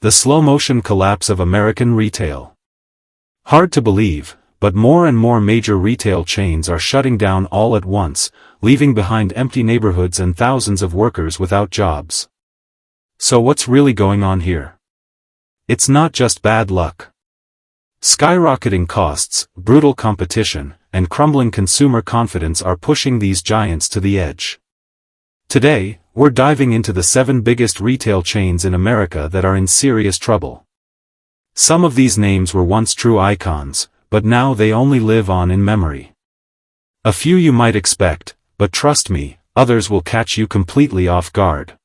The slow-motion collapse of American retail. Hard to believe, but more and more major retail chains are shutting down all at once, leaving behind empty neighborhoods and thousands of workers without jobs. So what's really going on here? It's not just bad luck. Skyrocketing costs, brutal competition, and crumbling consumer confidence are pushing these giants to the edge. Today, we're diving into the 7 biggest retail chains in America that are in serious trouble. Some of these names were once true icons, but now they only live on in memory. A few you might expect, but trust me, others will catch you completely off guard.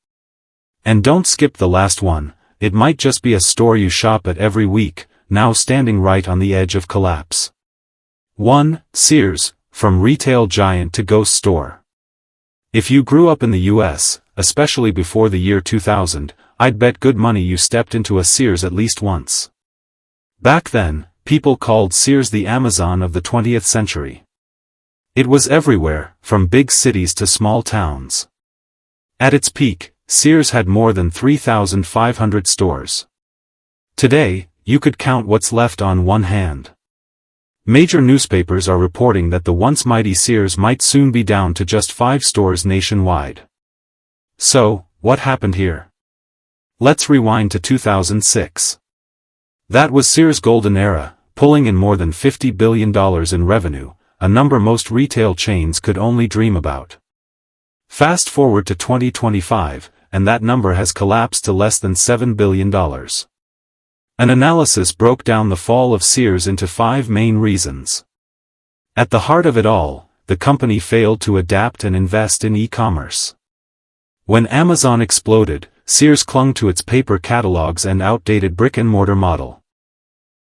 And don't skip the last one, it might just be a store you shop at every week, now standing right on the edge of collapse. 1. Sears, from retail giant to ghost store. If you grew up in the US, especially before the year 2000, I'd bet good money you stepped into a Sears at least once. Back then, people called Sears the Amazon of the 20th century. It was everywhere, from big cities to small towns. At its peak, Sears had more than 3,500 stores. Today, you could count what's left on one hand. Major newspapers are reporting that the once mighty Sears might soon be down to just 5 stores nationwide. So, what happened here? Let's rewind to 2006. That was Sears' golden era, pulling in more than $50 billion in revenue, a number most retail chains could only dream about. Fast forward to 2025, and that number has collapsed to less than $7 billion. An analysis broke down the fall of Sears into 5 main reasons. At the heart of it all, the company failed to adapt and invest in e-commerce. When Amazon exploded, Sears clung to its paper catalogs and outdated brick-and-mortar model.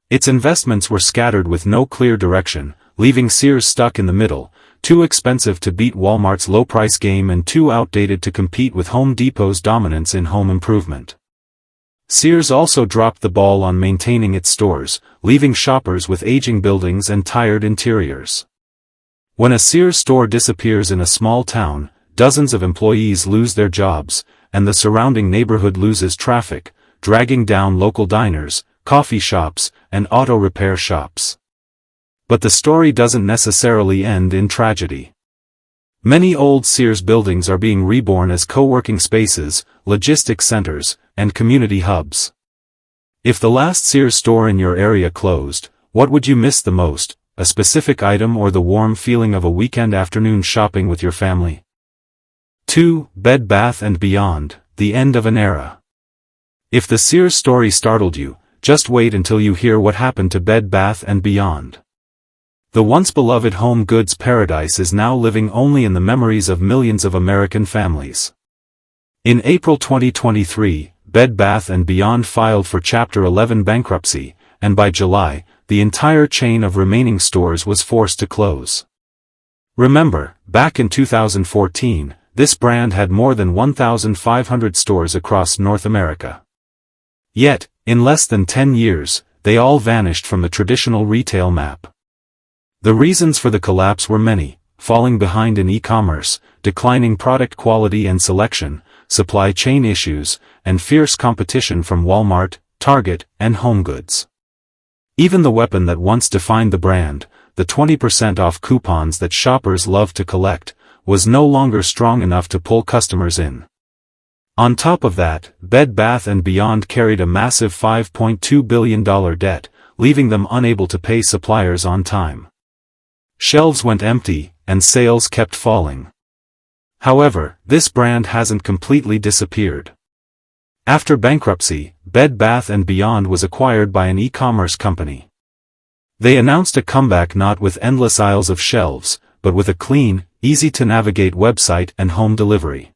Its investments were scattered with no clear direction, leaving Sears stuck in the middle, too expensive to beat Walmart's low-price game and too outdated to compete with Home Depot's dominance in home improvement. Sears also dropped the ball on maintaining its stores, leaving shoppers with aging buildings and tired interiors. When a Sears store disappears in a small town, dozens of employees lose their jobs, and the surrounding neighborhood loses traffic, dragging down local diners, coffee shops, and auto repair shops. But the story doesn't necessarily end in tragedy. Many old Sears buildings are being reborn as co-working spaces, logistics centers, and community hubs. If the last Sears store in your area closed, what would you miss the most, a specific item or the warm feeling of a weekend afternoon shopping with your family? 2. Bed Bath & Beyond, the end of an era. If the Sears story startled you, just wait until you hear what happened to Bed Bath & Beyond. The once beloved home goods paradise is now living only in the memories of millions of American families. In April 2023, Bed Bath & Beyond filed for Chapter 11 bankruptcy, and by July, the entire chain of remaining stores was forced to close. Remember, back in 2014, this brand had more than 1,500 stores across North America. Yet, in less than 10 years, they all vanished from the traditional retail map. The reasons for the collapse were many: falling behind in e-commerce, declining product quality and selection, supply chain issues, and fierce competition from Walmart, Target, and HomeGoods. Even the weapon that once defined the brand, the 20% off coupons that shoppers loved to collect, was no longer strong enough to pull customers in. On top of that, Bed Bath & Beyond carried a massive $5.2 billion debt, leaving them unable to pay suppliers on time. Shelves went empty, and sales kept falling. However, this brand hasn't completely disappeared. After bankruptcy, Bed Bath & Beyond was acquired by an e-commerce company. They announced a comeback not with endless aisles of shelves, but with a clean, easy-to-navigate website and home delivery.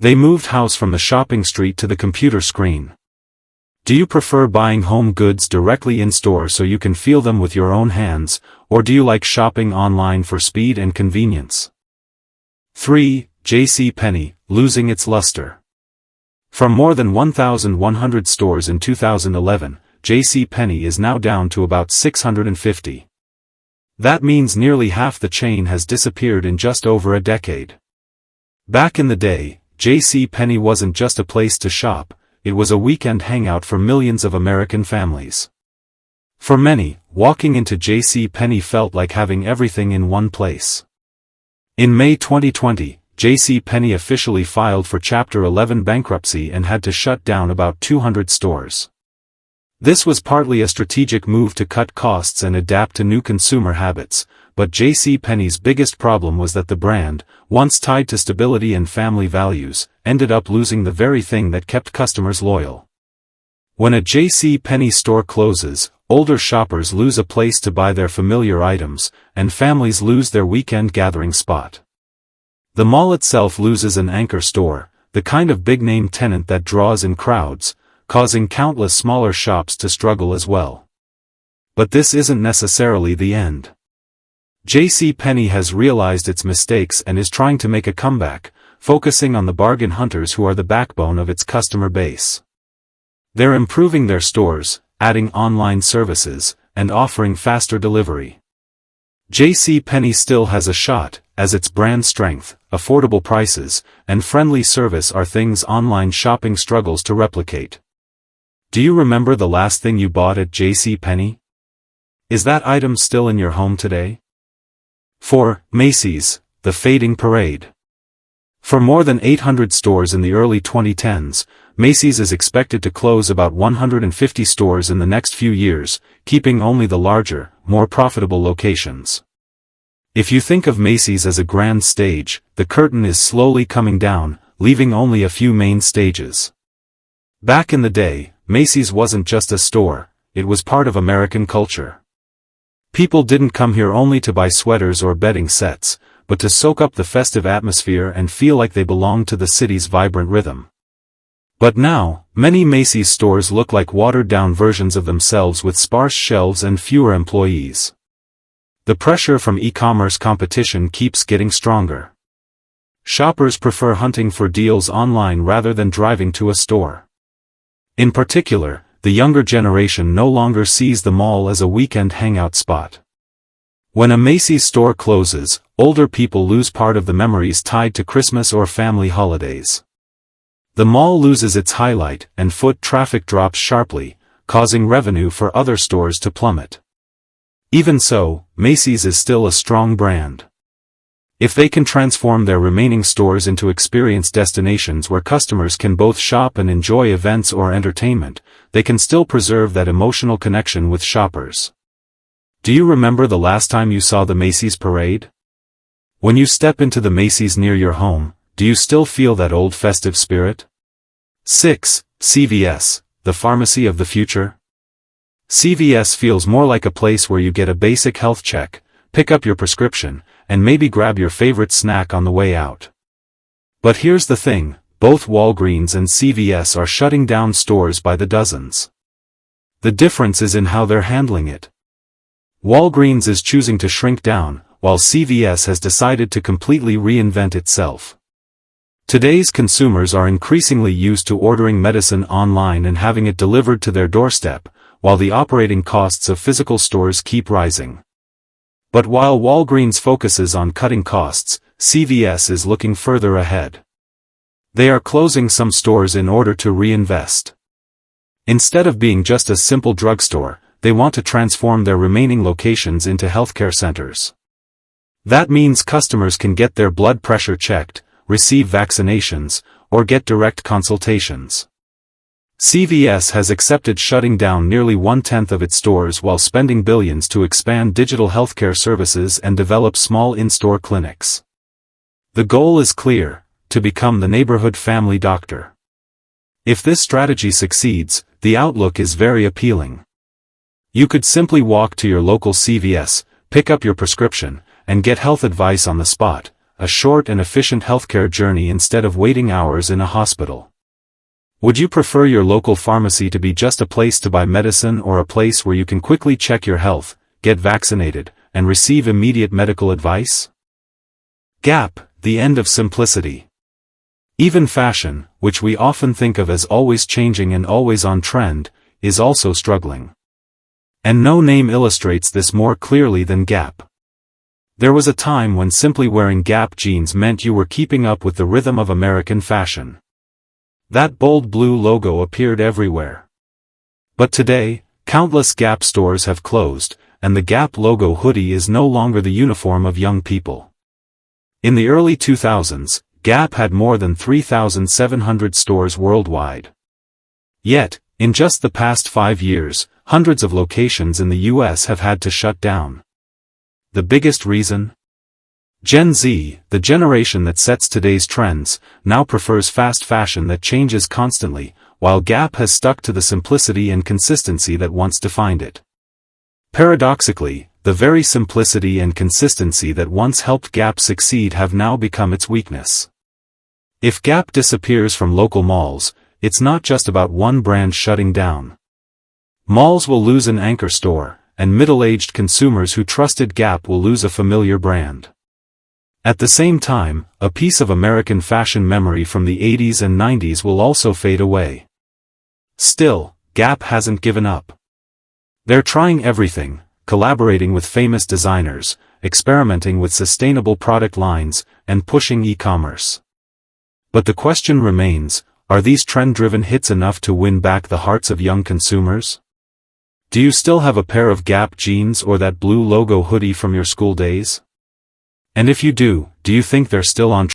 They moved house from the shopping street to the computer screen. Do you prefer buying home goods directly in-store so you can feel them with your own hands, or do you like shopping online for speed and convenience? 3. JCPenney, losing its luster. From more than 1,100 stores in 2011, JCPenney is now down to about 650. That means nearly half the chain has disappeared in just over a decade. Back in the day, JCPenney wasn't just a place to shop, it was a weekend hangout for millions of American families. For many, walking into J.C. Penney felt like having everything in one place. In May 2020, J.C. Penney officially filed for Chapter 11 bankruptcy and had to shut down about 200 stores. This was partly a strategic move to cut costs and adapt to new consumer habits, but J.C. Penney's biggest problem was that the brand, once tied to stability and family values, ended up losing the very thing that kept customers loyal. When a J.C. Penney store closes, older shoppers lose a place to buy their familiar items, and families lose their weekend gathering spot. The mall itself loses an anchor store, the kind of big-name tenant that draws in crowds, causing countless smaller shops to struggle as well. But this isn't necessarily the end. J.C. Penney has realized its mistakes and is trying to make a comeback, focusing on the bargain hunters who are the backbone of its customer base. They're improving their stores, adding online services, and offering faster delivery. J.C. Penney still has a shot, as its brand strength, affordable prices, and friendly service are things online shopping struggles to replicate. Do you remember the last thing you bought at J.C. Penney? Is that item still in your home today? 4. Macy's, the fading parade. For more than 800 stores in the early 2010s, Macy's is expected to close about 150 stores in the next few years, keeping only the larger, more profitable locations. If you think of Macy's as a grand stage, the curtain is slowly coming down, leaving only a few main stages. Back in the day, Macy's wasn't just a store, it was part of American culture. People didn't come here only to buy sweaters or bedding sets, but to soak up the festive atmosphere and feel like they belonged to the city's vibrant rhythm. But now, many Macy's stores look like watered-down versions of themselves with sparse shelves and fewer employees. The pressure from e-commerce competition keeps getting stronger. Shoppers prefer hunting for deals online rather than driving to a store. In particular, the younger generation no longer sees the mall as a weekend hangout spot. When a Macy's store closes, older people lose part of the memories tied to Christmas or family holidays. The mall loses its highlight, and foot traffic drops sharply, causing revenue for other stores to plummet. Even so, Macy's is still a strong brand. If they can transform their remaining stores into experience destinations where customers can both shop and enjoy events or entertainment, they can still preserve that emotional connection with shoppers. Do you remember the last time you saw the Macy's parade? When you step into the Macy's near your home, do you still feel that old festive spirit? 6. CVS, the pharmacy of the future. CVS feels more like a place where you get a basic health check, pick up your prescription, and maybe grab your favorite snack on the way out. But here's the thing, both Walgreens and CVS are shutting down stores by the dozens. The difference is in how they're handling it. Walgreens is choosing to shrink down, while CVS has decided to completely reinvent itself. Today's consumers are increasingly used to ordering medicine online and having it delivered to their doorstep, while the operating costs of physical stores keep rising. But while Walgreens focuses on cutting costs, CVS is looking further ahead. They are closing some stores in order to reinvest. Instead of being just a simple drugstore, they want to transform their remaining locations into healthcare centers. That means customers can get their blood pressure checked, receive vaccinations, or get direct consultations. CVS has accepted shutting down nearly 1/10 of its stores while spending billions to expand digital healthcare services and develop small in-store clinics. The goal is clear, to become the neighborhood family doctor. If this strategy succeeds, the outlook is very appealing. You could simply walk to your local CVS, pick up your prescription, and get health advice on the spot, a short and efficient healthcare journey instead of waiting hours in a hospital. Would you prefer your local pharmacy to be just a place to buy medicine or a place where you can quickly check your health, get vaccinated, and receive immediate medical advice? Gap, the end of simplicity. Even fashion, which we often think of as always changing and always on trend, is also struggling. And no name illustrates this more clearly than Gap. There was a time when simply wearing Gap jeans meant you were keeping up with the rhythm of American fashion. That bold blue logo appeared everywhere. But today, countless Gap stores have closed, and the Gap logo hoodie is no longer the uniform of young people. In the early 2000s, Gap had more than 3,700 stores worldwide. Yet, in just the past 5 years, hundreds of locations in the US have had to shut down. The biggest reason? Gen Z, the generation that sets today's trends, now prefers fast fashion that changes constantly, while Gap has stuck to the simplicity and consistency that once defined it. Paradoxically, the very simplicity and consistency that once helped Gap succeed have now become its weakness. If Gap disappears from local malls, it's not just about one brand shutting down. Malls will lose an anchor store, and middle-aged consumers who trusted Gap will lose a familiar brand. At the same time, a piece of American fashion memory from the 80s and 90s will also fade away. Still, Gap hasn't given up. They're trying everything, collaborating with famous designers, experimenting with sustainable product lines, and pushing e-commerce. But the question remains, are these trend-driven hits enough to win back the hearts of young consumers? Do you still have a pair of Gap jeans or that blue logo hoodie from your school days? And if you do you think they're still on